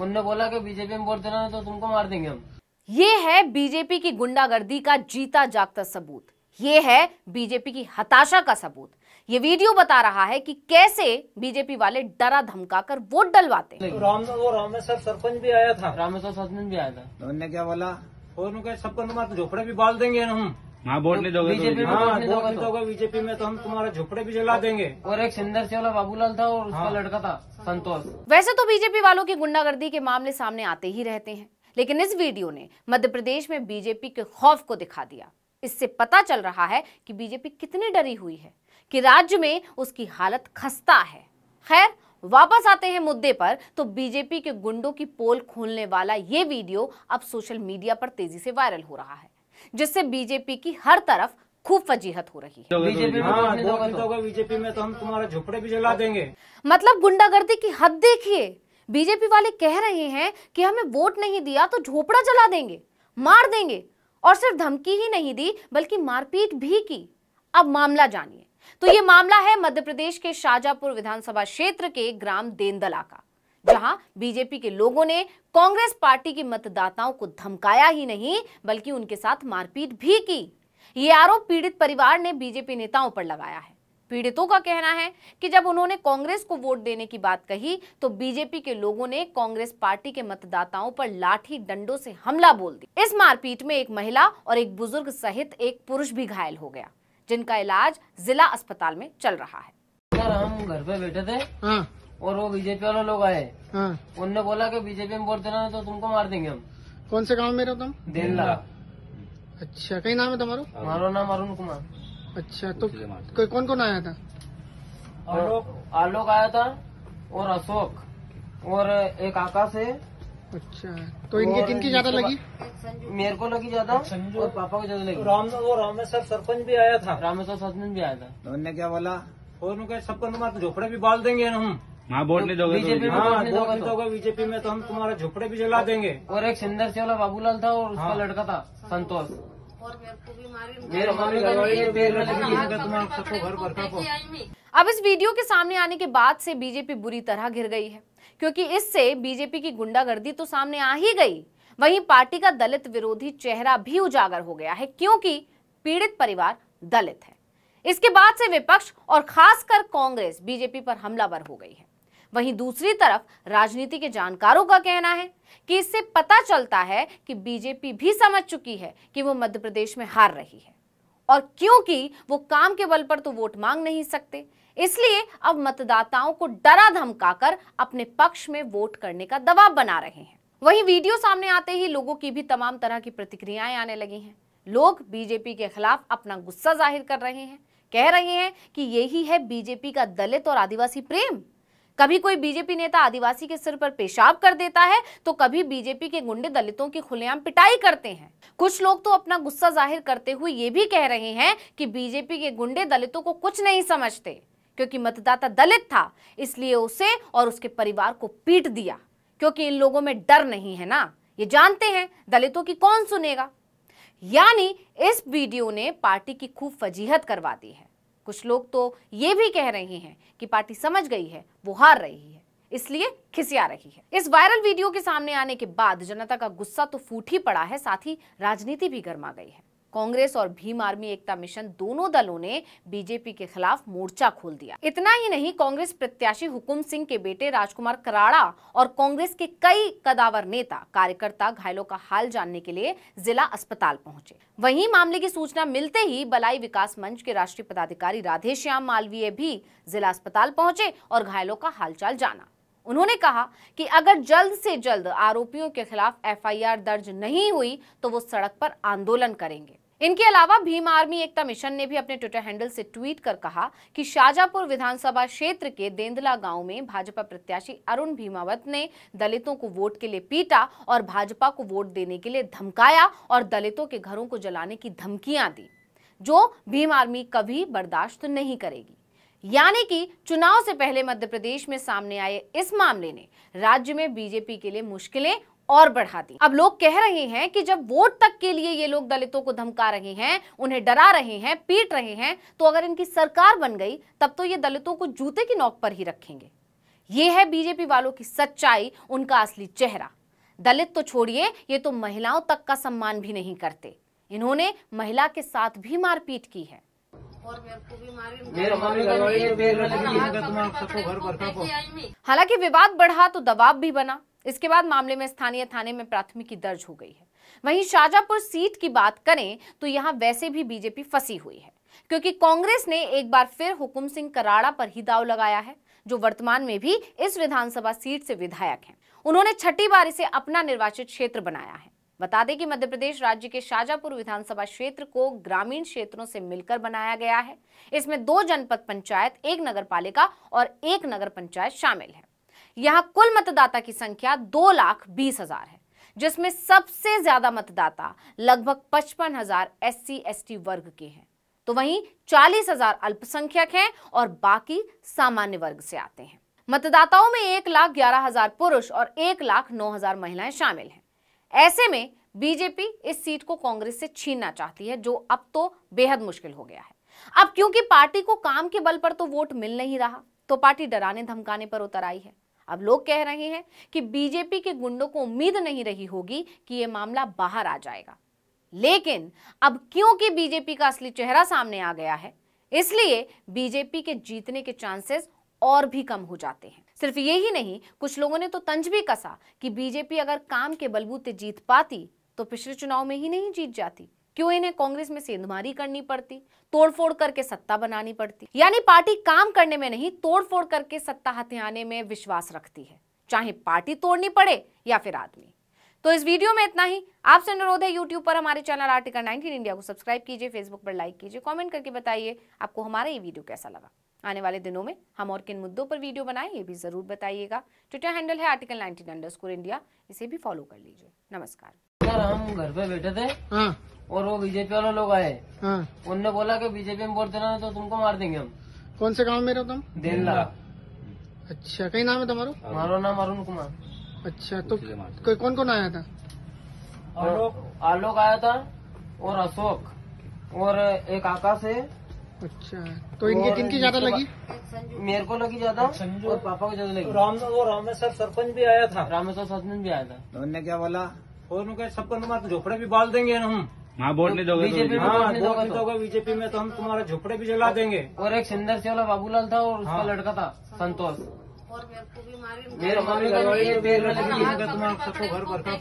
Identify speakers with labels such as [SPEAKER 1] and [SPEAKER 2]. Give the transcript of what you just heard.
[SPEAKER 1] उनने बोला कि बीजेपी में वोट देना है तो तुमको मार देंगे हम।
[SPEAKER 2] ये है बीजेपी की गुंडागर्दी का जीता जागता सबूत। ये है बीजेपी की हताशा का सबूत। ये वीडियो बता रहा है कि कैसे बीजेपी वाले डरा धमकाकर वोट डलवाते हैं।
[SPEAKER 3] रामेश्वर सरपंच भी आया था।
[SPEAKER 1] रामेश्वर सरपंच भी आया था।
[SPEAKER 3] उन्होंने क्या बोला? उन्होंने सबको तुम्हारे झोपड़े भी बाल देंगे ना हम।
[SPEAKER 4] हाँ, वोट नहीं दोगे
[SPEAKER 1] बीजेपी में
[SPEAKER 3] हाँ, वोट नहीं दोगे बीजेपी में तो हम तुम्हारे झोपड़े भी जला देंगे।
[SPEAKER 1] और एक सिंदर से वाला बाबूलाल था और उसका लड़का था संतोष।
[SPEAKER 2] वैसे तो बीजेपी वालों की गुंडागर्दी के मामले सामने आते ही रहते हैं, लेकिन इस वीडियो ने मध्य प्रदेश में बीजेपी के खौफ को दिखा दिया। इससे पता चल रहा है कि बीजेपी कितनी डरी हुई है, कि राज्य में उसकी हालत खस्ता है। खैर, वापस आते हैं मुद्दे पर, तो बीजेपी के गुंडों की पोल खोलने वाला ये वीडियो अब सोशल मीडिया पर तेजी से वायरल हो रहा है, जिससे बीजेपी की हर तरफ खूब फजीहत हो रही है।
[SPEAKER 1] बीजेपी
[SPEAKER 3] में तो हम तुम्हारे झोपड़े भी जला देंगे।
[SPEAKER 2] मतलब गुंडागर्दी की हद देखिए। बीजेपी वाले कह रहे हैं कि हमें वोट नहीं दिया तो झोपड़ा जला देंगे, मार देंगे, और सिर्फ धमकी ही नहीं दी बल्कि मारपीट भी की। अब मामला जानिए। तो ये मामला है मध्य प्रदेश के शाजापुर विधानसभा क्षेत्र के ग्राम देंदला का, जहां बीजेपी के लोगों ने कांग्रेस पार्टी के मतदाताओं को धमकाया ही नहीं बल्कि उनके साथ मारपीट भी की। ये आरोप पीड़ित परिवार ने बीजेपी नेताओं पर लगाया है। पीड़ितों का कहना है कि जब उन्होंने कांग्रेस को वोट देने की बात कही तो बीजेपी के लोगों ने कांग्रेस पार्टी के मतदाताओं पर लाठी डंडों से हमला बोल दिया। इस मारपीट में एक महिला और एक बुजुर्ग सहित एक पुरुष भी घायल हो गया, जिनका इलाज जिला अस्पताल में चल रहा है।
[SPEAKER 1] सर, हम घर पे बैठे थे और वो बीजेपी वाले लोग आए। उनने बोला कि बीजेपी में वोट देना है तो तुमको मार देंगे हम।
[SPEAKER 5] कौन से गांव में रहो तुम?
[SPEAKER 1] देंदला।
[SPEAKER 5] अच्छा, कई नाम है तुम्हारा?
[SPEAKER 1] हमारा नाम अरुण कुमार।
[SPEAKER 5] अच्छा, तो कौन कौन आया था?
[SPEAKER 1] आलोक आया था और अशोक और एक आकाश है।
[SPEAKER 5] अच्छा, तो इनकी किनकी ज्यादा लगी?
[SPEAKER 1] मेरे को लगी ज्यादा और पापा को ज्यादा लगी।
[SPEAKER 3] रामेश्वर सरपंच भी आया था।
[SPEAKER 1] रामेश्वर सरपंच भी आया था।
[SPEAKER 3] उन्होंने क्या बोला? उन्होंने सबको तुम्हारे झोपड़े भी बाल देंगे ना हम।
[SPEAKER 4] हाँ, वोट नहीं दोगे
[SPEAKER 1] बीजेपी में
[SPEAKER 3] बीजेपी में तो हम तुम्हारे झोपड़े भी जला देंगे।
[SPEAKER 1] और एक सिंदर से वाला बाबूलाल था और उसका लड़का था संतोष।
[SPEAKER 2] अब इस वीडियो के सामने आने के बाद से बीजेपी बुरी तरह घिर गई है, क्योंकि इससे बीजेपी की गुंडागर्दी तो सामने आ ही गई, वहीं पार्टी का दलित विरोधी चेहरा भी उजागर हो गया है, क्योंकि पीड़ित परिवार दलित है। इसके बाद से विपक्ष और खासकर कांग्रेस बीजेपी पर हमलावर हो गई है। वहीं दूसरी तरफ राजनीति के जानकारों का कहना है कि इससे पता चलता है कि बीजेपी भी समझ चुकी है कि वो मध्य प्रदेश में हार रही है, और क्योंकि वो काम के बल पर तो वोट मांग नहीं सकते, इसलिए अब मतदाताओं को डरा धमकाकर अपने पक्ष में वोट करने का दबाव बना रहे हैं। वहीं वीडियो सामने आते ही लोगों की भी तमाम तरह की प्रतिक्रियाएं आने लगी हैं। लोग बीजेपी के खिलाफ अपना गुस्सा जाहिर कर रहे हैं, कह रहे हैं कि यही है बीजेपी का दलित और आदिवासी प्रेम। कभी कोई बीजेपी नेता आदिवासी के सिर पर पेशाब कर देता है तो कभी बीजेपी के गुंडे दलितों की खुलेआम पिटाई करते हैं। कुछ लोग तो अपना गुस्सा जाहिर करते हुए ये भी कह रहे हैं कि बीजेपी के गुंडे दलितों को कुछ नहीं समझते, क्योंकि मतदाता दलित था इसलिए उसे और उसके परिवार को पीट दिया, क्योंकि इन लोगों में डर नहीं है ना, ये जानते हैं दलितों की कौन सुनेगा। यानी इस वीडियो ने पार्टी की खूब फजीहत करवा दी है। कुछ लोग तो ये भी कह रहे हैं कि पार्टी समझ गई है वो हार रही है, इसलिए खिसिया रही है। इस वायरल वीडियो के सामने आने के बाद जनता का गुस्सा तो फूट ही पड़ा है, साथ ही राजनीति भी गर्मा गई है। कांग्रेस और भीम आर्मी एकता मिशन दोनों दलों ने बीजेपी के खिलाफ मोर्चा खोल दिया। इतना ही नहीं, कांग्रेस प्रत्याशी हुकुम सिंह के बेटे राजकुमार कराड़ा और कांग्रेस के कई कदावर नेता कार्यकर्ता घायलों का हाल जानने के लिए जिला अस्पताल पहुंचे। वहीं मामले की सूचना मिलते ही बलाई विकास मंच के राष्ट्रीय पदाधिकारी राधेश्याम मालवीय भी जिला अस्पताल पहुंचे और घायलों का हालचाल जाना। उन्होंने कहा कि अगर जल्द से जल्द आरोपियों के खिलाफ एफआईआर दर्ज नहीं हुई तो वो सड़क पर आंदोलन करेंगे। इनके अलावा भीम आर्मी एकता मिशन ने भी अपने ट्विटर हैंडल से ट्वीट कर कहा कि शाजापुर विधानसभा क्षेत्र के देंदला गांव में भाजपा प्रत्याशी अरुण भीमावत ने दलितों को वोट के लिए पीटा और भाजपा को वोट देने के लिए धमकाया और दलितों के घरों को जलाने की धमकियां दी, जो भीम आर्मी कभी बर्दाश्त नहीं करेगी। यानी कि चुनाव से पहले मध्य प्रदेश में सामने आए इस मामले ने राज्य में बीजेपी के लिए मुश्किलें और बढ़ा दी। अब लोग कह रहे हैं कि जब वोट तक के लिए ये लोग दलितों को धमका रहे हैं, उन्हें डरा रहे हैं, पीट रहे हैं, तो अगर इनकी सरकार बन गई तब तो ये दलितों को जूते की नोक पर ही रखेंगे। ये है बीजेपी वालों की सच्चाई, उनका असली चेहरा। दलित तो छोड़िए, ये तो महिलाओं तक का सम्मान भी नहीं करते। इन्होंने महिला के साथ भी मारपीट की है।
[SPEAKER 1] मेरे मम्मी घर वाली ने पैर में लगी है।
[SPEAKER 3] सबको घर पर का
[SPEAKER 2] हालांकि विवाद बढ़ा तो दबाव भी बना। इसके बाद मामले में स्थानीय थाने में प्राथमिकी दर्ज हो गई है। वहीं शाजापुर सीट की बात करें तो यहां वैसे भी बीजेपी फंसी हुई है, क्योंकि कांग्रेस ने एक बार फिर हुकुम सिंह कराड़ा पर ही दांव लगाया है, जो वर्तमान में भी इस विधानसभा सीट से विधायक हैं। उन्होंने छठी बार इसे अपना निर्वाचित क्षेत्र बनाया है। बता दें कि मध्य प्रदेश राज्य के शाजापुर विधानसभा क्षेत्र को ग्रामीण क्षेत्रों से मिलकर बनाया गया है। इसमें 2 जनपद पंचायत, 1 नगर पालिका और 1 नगर पंचायत शामिल है। यहाँ कुल मतदाता की संख्या 2,20,000 है, जिसमें सबसे ज्यादा मतदाता लगभग 55,000 SC/ST वर्ग के हैं, तो वहीं 40,000 अल्पसंख्यक हैं और बाकी सामान्य वर्ग से आते हैं। मतदाताओं में 1,11,000 पुरुष और 1,09,000 महिलाएं शामिल हैं। ऐसे में बीजेपी इस सीट को कांग्रेस से छीनना चाहती है, जो अब तो बेहद मुश्किल हो गया है। अब क्योंकि पार्टी को काम के बल पर तो वोट मिल नहीं रहा, तो पार्टी डराने धमकाने पर उतर आई है। अब लोग कह रहे हैं कि बीजेपी के गुंडों को उम्मीद नहीं रही होगी कि यह मामला बाहर आ जाएगा, लेकिन अब क्योंकि बीजेपी का असली चेहरा सामने आ गया है, इसलिए बीजेपी के जीतने के चांसेस और भी कम हो जाते हैं। सिर्फ यही नहीं, कुछ लोगों ने तो तंज भी कसा कि बीजेपी अगर काम के बलबूते जीत पाती तो पिछले चुनाव में ही नहीं जीत जाती, क्यों इन्हें कांग्रेस में सेंधमारी करनी पड़ती, तोड़फोड़ करके सत्ता बनानी पड़ती। यानी पार्टी काम करने में नहीं, तोड़फोड़ करके सत्ता हथियाने में विश्वास रखती है, चाहे पार्टी तोड़नी पड़े या फिर आदमी। तो इस वीडियो में इतना ही। आपसे अनुरोध है, यूट्यूब पर हमारे चैनल आर्टिकल 19 इंडिया को सब्सक्राइब कीजिए, फेसबुक पर लाइक कीजिए, कमेंट करके बताइए आपको हमारा ये वीडियो कैसा लगा। आने वाले दिनों में हम और किन मुद्दों पर वीडियो बनाएं, ये भी जरूर बताइएगा। ट्विटर हैंडल है आर्टिकल 19_इंडिया, इसे भी फॉलो कर लीजिए। नमस्कार।
[SPEAKER 1] सर, हम घर पे बैठे थे
[SPEAKER 5] हाँ
[SPEAKER 1] और वो बीजेपी वाले लोग आए।
[SPEAKER 5] हाँ।
[SPEAKER 1] उनने बोला कि बीजेपी में वोट देना तो तुमको मार देंगे हम।
[SPEAKER 5] कौन से गांव में रहो तुम?
[SPEAKER 1] देला।
[SPEAKER 5] अच्छा, कई नाम है तुम्हारो?
[SPEAKER 1] हमारा नाम अरुण कुमार।
[SPEAKER 5] अच्छा, तो कौन कौन आया था?
[SPEAKER 1] आलोक आया था और अशोक और एक आकाश है।
[SPEAKER 5] अच्छा, तो इनकी किनकी ज्यादा लगी?
[SPEAKER 1] मेरे को लगी ज्यादा और पापा को ज्यादा लगी।
[SPEAKER 3] रामेश्वर सरपंच भी आया था।
[SPEAKER 1] रामेश्वर सरपंच भी आया था।
[SPEAKER 3] तो उनने क्या बोला, और उनके सबको तुम्हारे झोपड़े भी बाल देंगे हम।
[SPEAKER 4] हाँ, वोट नहीं दोगे
[SPEAKER 1] बीजेपी में
[SPEAKER 4] तो
[SPEAKER 1] वोट नहीं दोगे तो।
[SPEAKER 3] बीजेपी में तो हम तुम्हारे झोपड़े भी जला देंगे।
[SPEAKER 1] और एक सिंदर से वाला बाबूलाल था और उसका लड़का था संतोष। मेरे मम्मी घर वाली ने पैर में लगी है।
[SPEAKER 3] तुम्हारे सबको घर पर का